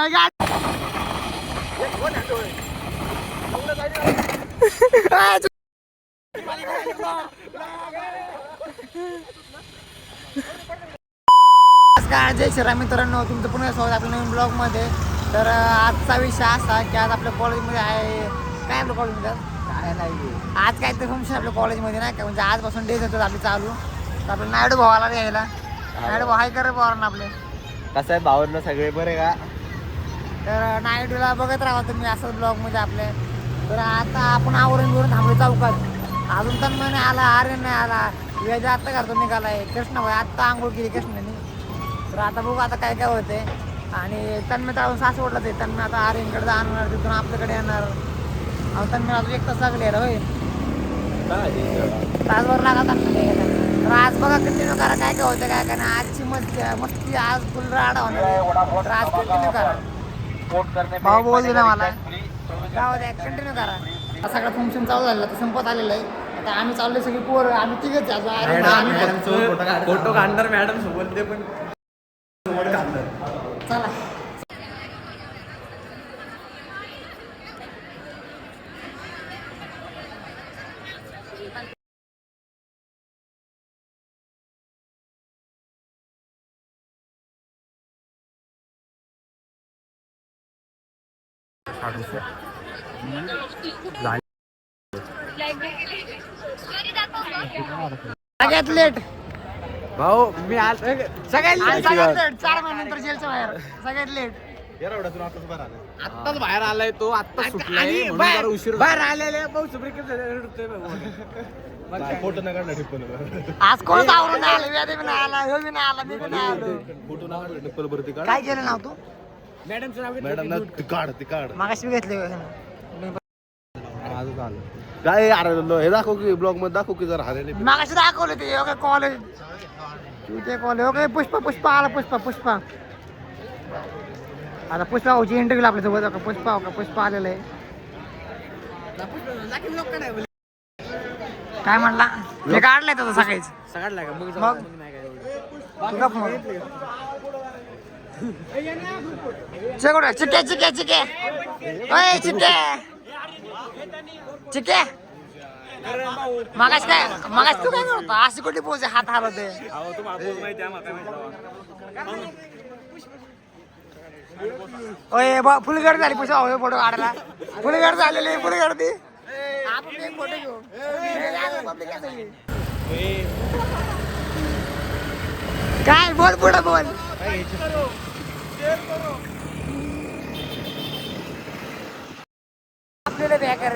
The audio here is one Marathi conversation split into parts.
नमस्कार, जय श्रीराम मित्रांनो, तुमचं पुन्हा स्वागत आपल्या नवीन ब्लॉग मध्ये. तर आजचा विषय असा की आज आपल्या कॉलेजमध्ये आहे काय आपल्या कॉलेजमध्ये काय नाही आज काय तर फंक्शन आपल्या कॉलेजमध्ये नाही का, म्हणजे आजपासून डेज होतात आपली चालू. तर आपल्या नायडू भावाला यायला. नायडू भाऊ हाय कर भावांना आपले कसं आहे भावांना सगळे बरे का. तर नायडूला बघत राहा तुम्ही असं ब्लॉगमध्ये आपले. तर आता आपण आवरून बिरून थांबलो चौकात. अजून तर नाही आला, आर्यन नाही आला, वेज आत्ता करतो निघालाय. कृष्ण भाई आत्ता आंघोळ केली कृष्णाने. तर आता बघू आता काय काय होते. आणि तन्मय तर अजून सासवडला ते तन्मय आता आर्यनकडे जाणार, तिथून आपल्याकडे येणार. तन्मय अजून एक तास लागले होय, तासभर लागत तन्मय यायला. तर आज बघा कंटिन्यू करा काय काय होतं काय काय नाही. आजची मस्ती आज फुल राडा होणार. तर आज कंटिन्यू करा. भाऊ बोलले ना मला जाऊ द्या, कंटिन्यू करा. सगळं फंक्शन चालू झालं तर संपत आलेलं आहे. आता आम्ही चाललोय सगळी पोरं, आम्ही तिघच फोटो काढणार मॅडम सोबत ते पण चला. सगळ्यात लेट भाऊ मी आज सगळ्यात लेट 4 महिन्यानंतर जेलच्या बाहेर सगळ्यात लेट. आत्ताच बाहेर आलाय तो, आत्ता सुटलाय म्हणून जरा उशीर बाहेर आलेले फोटो नाही काढला टिप्पल. आज कोणच आवरून नाही आलं, व्याधी बी नाही आला, ह्यो बी नाही आला, मी बी नाही आलो. फोटो नाही काढला टिप्पल वरती काढ. काय केलं नाव तू मॅडम ती काढ मागाशी बी घेतले आजच आलं काय अरे हे दाखव की ब्लॉग मध्ये दाखव की जरा हरेले मागाशी दाखवले ते योगा कॉलेज ते कॉलेज ओके. पुष्पा आला पुष्पा आता पुष्पा भाऊची इंटरव्ह्यू आपल्या सोबत. पुष्पा आलेला आहे. काय म्हणला हे काढलंय तसं सकाळीच सगळ्यात का मग तुझा फोन चिके ओय चिके मागास तू काय म्हणतो अशी कुठली पोच हात हलवते. ओय फुलगड झाली पुष्पा फोटो काढायला. फुलगड झालेली फुलगड ती आपण एक फोटो घेऊ. काय बोल पुढं बोल. आपल्याला बेकार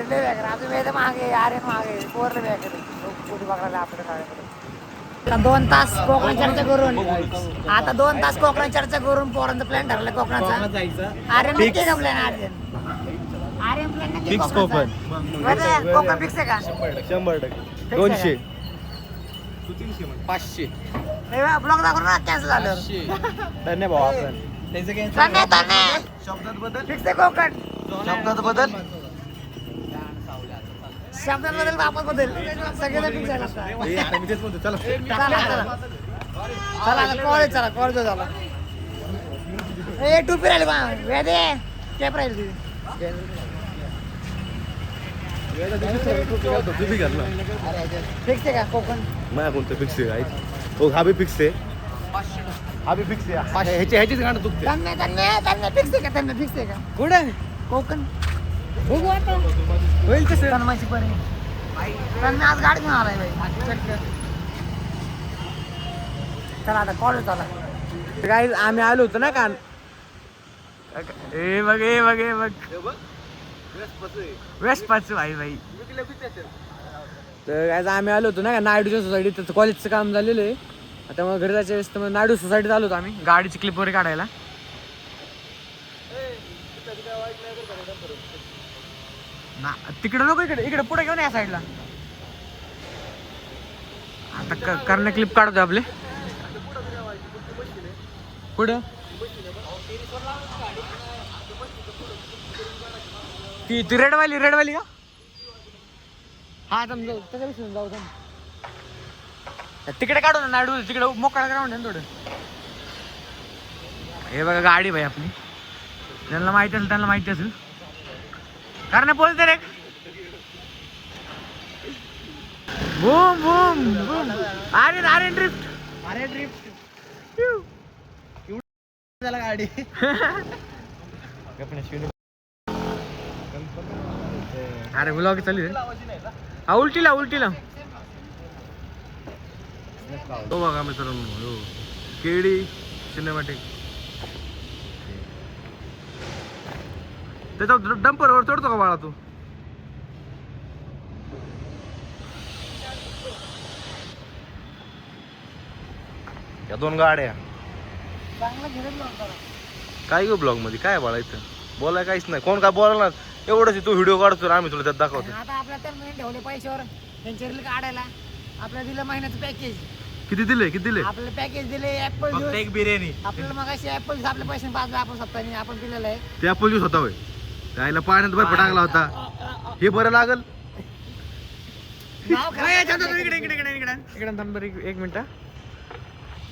अजून वेळ मागे आर्यन मागे पोरला बेकार कुठे बघायला आपल्याकडे. 2 तास कोकणात चर्चा करून आता 2 तास कोकणात चर्चा करून पोरांचा प्लॅन ठरला कोकणाचा. आर्यन नक्की का प्लॅन आर्यन प्लॅन नक्की फिक्स कोकण कोकण फिक्स आहे का 100% 200 500 ब्लॉग दाखवून ना कॅन्सल झालं. धन्यवाद भाऊ आपण शब्दात बदल फिक्स आहे कोकण. शब्दात बदल बापत बदल सगळ्यांना फिक्स झाला. चला कॉलेज झाला. ए टोपी राहिली बा वेदे कॅप राहिली फिक्स आहे का कोकण. माझ्या कोणतं फिक्स आहे हो हा बी फिक्स आहे ह्याचीच गाणं दुखते. त्यांना फिक्स आहे का कुठे कोकण बघू आता होईल तसं. तन्मयची परी त्यांना आज गाडी घेऊन आलाय बाई. चला आता कॉलेज झाला. काय आम्ही आलो होतो ना काल. बघ वेस्पाच भाई. तर काय आम्ही आलो होतो ना नायडूच्या सोसायटीत. कॉलेजचं काम झालेलं आहे. त्यामुळे घरी जायच्या वेळेस तर नायडू सोसायटीत आलो होतो आम्ही गाडीची क्लिप वगैरे काढायला. ना तिकडे नको इकडे पुढे घेऊन या साईडला. आता करणं क्लिप काढतोय आपले पुढं. ती रेडवाली का हा त्याच्या जाऊ तिकडे काढू ना नायडू तिकडे मोकळा ग्राउंड आहे थोडं. हे बघा गाडी भाई आपली ज्यांना माहिती असेल त्यांना माहिती असेल. कारण बोलते रे. Boom boom boom. अरे ड्रिफ्ट. अरे ड्रिफ्ट त्याला गाडी. अरे ब्लॉग चालू हा उलटीला तो बघा मित्रांनो केडी सिनेमॅटिक. त्याच्या डंपरवर चढतो का बाळा तू? या 2 गाड्या चांगला घेऊन काय गो ब्लॉग मध्ये काय बाळा इथं बोलाय काहीच नाही. कोण काय बोलणार एवढंच. तू व्हिडिओ काढतो आम्ही तुला त्यात दाखवतो. आता आपल्या तर महिने ठेवले पैशावर त्यांच्या रील काढायला. आपल्याला दिलं महिन्याचं पॅकेज. किती दिले? आपल्याला पॅकेज दिले ऍपल ज्यूस. एक बिर्याणी. आपल्याला मग अशी ऍपल ज्यूस आपल्या पैसे पाजले आपण स्वतःने आपण पिलेलं आहे. ते ऍपल ज्यूस होता होय. त्याला पाण्यात बर्फ टाकला होता. हे बरं लागल. नाव खराब इकडे थांब बरं एक मिनिट.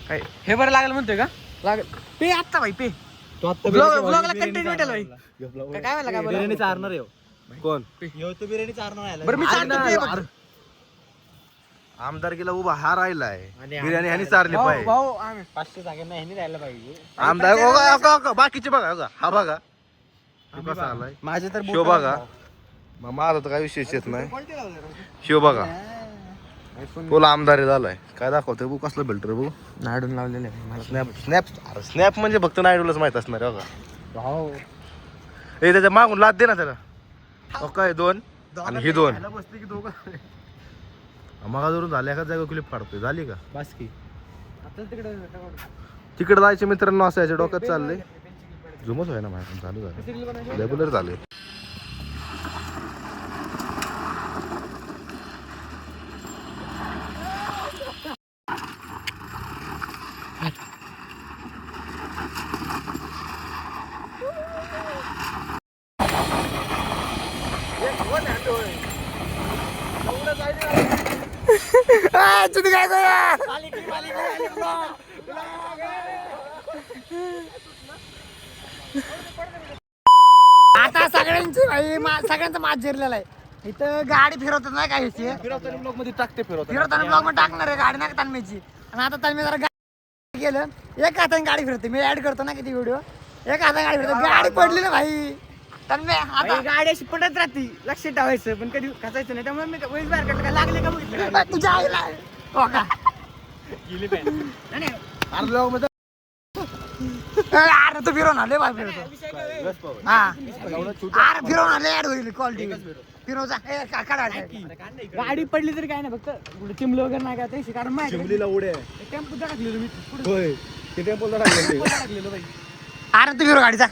काय हे बरं लागेल म्हणतोय का? लागेल पे आत्ता भाई पे. ब्लॉगला कंटेंट भेटेल भाई. काय म्हणला काय बिर्याणी चारणार आहे. कोण? बिर्याणी चारणार बरं मी अरे, आमदारकीला उभा हा राहिलाय. बिर्याणी ह्यानी चारली पाहिजे. भाऊ आम्ही 500 जागेंना ह्यांनी द्यायला पाहिजे. आमदार बाकीचे बघा हा बघा कसा आलाय. माझे तर शिव बघा. माझा तर काय विशेष येत नाही. शिव बघा तुला आमदारी झालाय. काय दाखवतोय बघू कसलं फिल्टर बघू. नाडून लावलेले आहे मला. स्नॅप म्हणजे फक्त नायडूलाच माहित असणार आहे बघा. भाऊ ए त्याच्या मागून लाद दे ना त्याला. काय 2 आणि ही 2 मग जरून झाले एका जागा क्लिप काढतोय. झाली का? बस की आता तिकडे जायचे मित्रांनो असं याच्या डोक्यात चाललंय. जुमच आहे ना माझ्या चालू झालं रेग्युलर झाले. तुम्ही काय करा. आता सगळ्यांची भाई सगळ्यांचा मात जिरलेला आहे. इथं गाडी फिरवतात नाही काय ब्लॉग मध्ये टाकते फिरवताना ब्लॉग मध्ये टाकणार आहे गाडी नाही तानमेची. आणि आता तानमे जरा गाडी गेलं एक हाताने गाडी फिरवते. मी ऍड करतो ना किती व्हिडिओ. एक हाताने गाडी फिरवते. गाडी पडली ना भाई तन्मे. आता गाडी अशी पडत राहते लक्ष ठेवायचं पण कधी खचायचं नाही. त्यामुळे मी वैस बाहेर काढलं काय लागले का बघितलं तुझ्या आईला हो का. गेली नाही ब्लॉग मध्ये अरे तू फिरवून आले बाय फिरवतो. हा अरे फिरवून आले ऍड होईल क्वालिटी फिरवचा गाडी पडली तरी काय नाही फक्त कुठे चिमलं वगैरे नाही का ते कारण माहिती चिमलीला उडे टेम्पो टाकलेलो मी होय ते टेम्पोला टाकलं टाकलेलो बाई. अरे तू फिरव गाडीचा.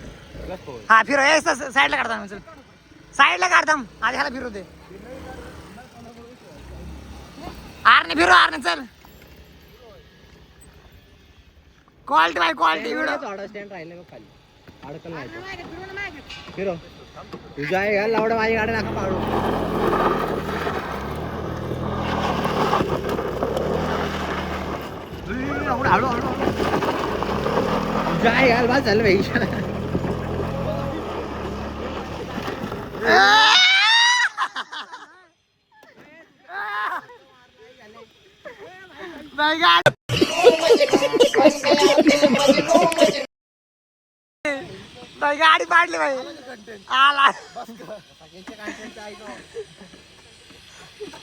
हा फिरव साईडला काढता चल साईडला काढता आधी ह्याला फिरवते. आरने फिरव आरने चल. Quality bye quality video. Stand राहिलं का खाली अडकल नाही फिरव तुझ्या आहे घाल लावडा माझी गाडी नका पाडू. हळू हळू तुझ्या आहे घाल बस झालं भाई. गाडी पाडली भाई आला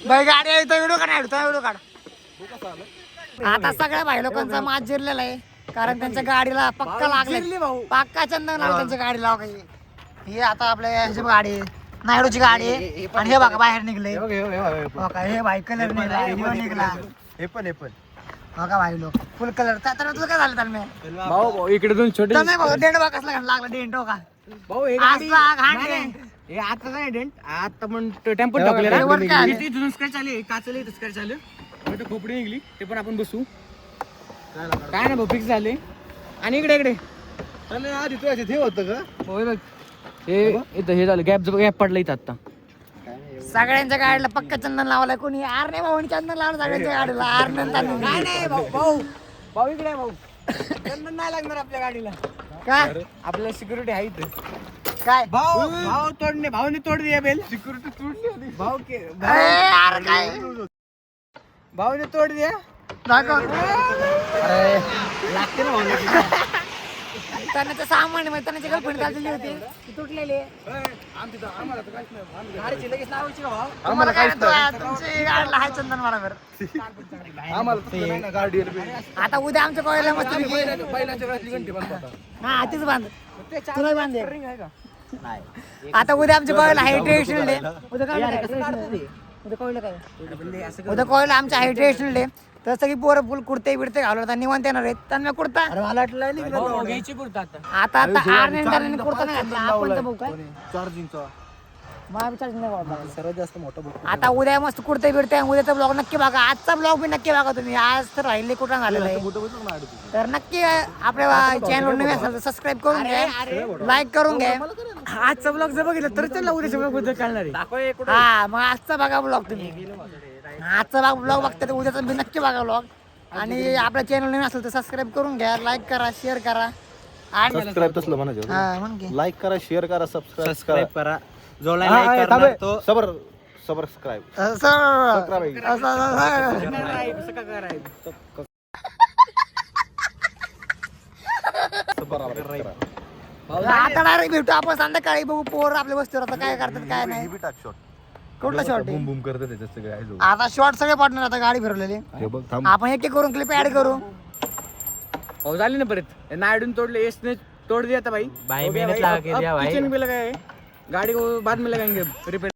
भाई गाडी आहे व्हिडिओ काढ व्हिडिओ काढ. आता सगळ्या भाई लोकांचा मात जिरलेला आहे कारण त्यांच्या गाडीला पक्का लागले. पक्का चंदन लागलं त्यांच्या गाडीला. हे आता आपल्या ह्याची गाडी नायडूची गाडी आहे. आणि हे बघा बाहेर निघले हे भाई कलर निघला. हे पण बघा भाई लोक फुल कलर तर तुला काय झालं तालमे भाऊ भाऊ इकडे दोन छोटे नाही भाऊ डेंट बघ कसला घाण लागला डेंट हो का भाऊ हे असला घाण डेंट. हे आता नाही डेंट आता पण टेम्पो टाकले हे वर काय आलं? इथून स्क्रॅच आले काचले इथं स्क्रॅच आलं इथं खोपडी निघली ते पण आपण बसू काय ना भाऊ फिक्स झाले. आणि इकडे इकडे आधी तू हे होतं का होय बघ हे इथं हे झालं गॅप पडला इथं आता. सगळ्यांच्या गाडीला पक्का चंदन लावलाय कोणी आर नाही भाऊ चंदन लावलं सगळ्यांच्या गाडीला आर नाही काय नाही भाऊ भाऊ भाऊ इकडे भाऊ चंदन नाही लागणार आपल्या गाडीला. काय आपल्याला सिक्युरिटी आहे इथे. काय भाऊने तोड दिया बेल. सिक्युरिटी तोडली होती. अरे काय भाऊने तोड दिया. दाखव. लागते ना भाऊने. त्यांचं सामान आहे, त्यांची गर्लफ्रेंड काढलेली होती ती तुटलेली आहे. गाडीची लगेच लावायची का भाऊ? तुम्हाला काय नाही, तुमची गाडीला आहे चंदन बरोबर. आता उद्या आमच्या कॉलेजला मस्त हा तीच बांध तुला बांध दे. रिंग आहे का? आता उद्या आमच्या कॉलेजला आहे ट्रेडिशनल डे. उद्या काय उद्या कॉलेजला काय उद्या कॉलेजला आमच्या आहे ट्रेडिशनल डे. तर सगळी पोरं फुल कुर्ते बिडते घालवतात निवांत येणार आहेत. त्यांना कुर्ता भाऊ, घ्यायची कुठं आता? आता आर्यन कुर्ता नाही घातला. आपण तर बघू काय चार्जिंगचा मग चार्जिंग नाही वापरला. सर्वात जास्त मोठा बुक. आता उद्या मस्त कुर्ते बिडते. उद्याचा ब्लॉग नक्की बघा. आजचा ब्लॉग बी नक्की बघा तुम्ही. आज तर राहिले कुठं झालेलं आहे. तर नक्की आपल्या चॅनल नवीन असेल तर सबस्क्राईब करून घ्या, लाईक करून घ्या. आजचा ब्लॉग जर बघितलं तर त्याला उद्याच्या ब्लॉग बद्दल कळणार आहे. हा मग आजचा बघा ब्लॉग तुम्ही. आजचा ब्लॉग बघता तर उद्याचा बी नक्की बघा ब्लॉग. आणि आपल्या चॅनल नवीन असेल तर सबस्क्राईब करून घ्या, लाईक करा, शेअर करा. आणि सबस्क्राईब तसलं म्हणायचं. हा म्हण की. लाईक करा, शेअर करा, सबस्क्राईब करा. जो लाईक करणार तो सबस्क्राईब. आता डायरेक्ट भेटू आपण संध्याकाळी. बघू पोर आपल्या वस्तीवर आता काय करतात काय नाही. कुठला शॉर्ट बूम बूम करत त्याच्यात सगळे आहे. आता शॉर्ट सगळे पार्टनर आता गाडी फिरवलेली. हे बघ थांब. आपण एक एक करून क्लिप ऍड करू. हो झाली ना परत. नायडून तोडले, एसने तोड़ दिया था भाई. भाई मेहनत लगा के दिया भाई. किचन भी लगाए, गाड़ी को बाद में लगाएंगे रिपेयर.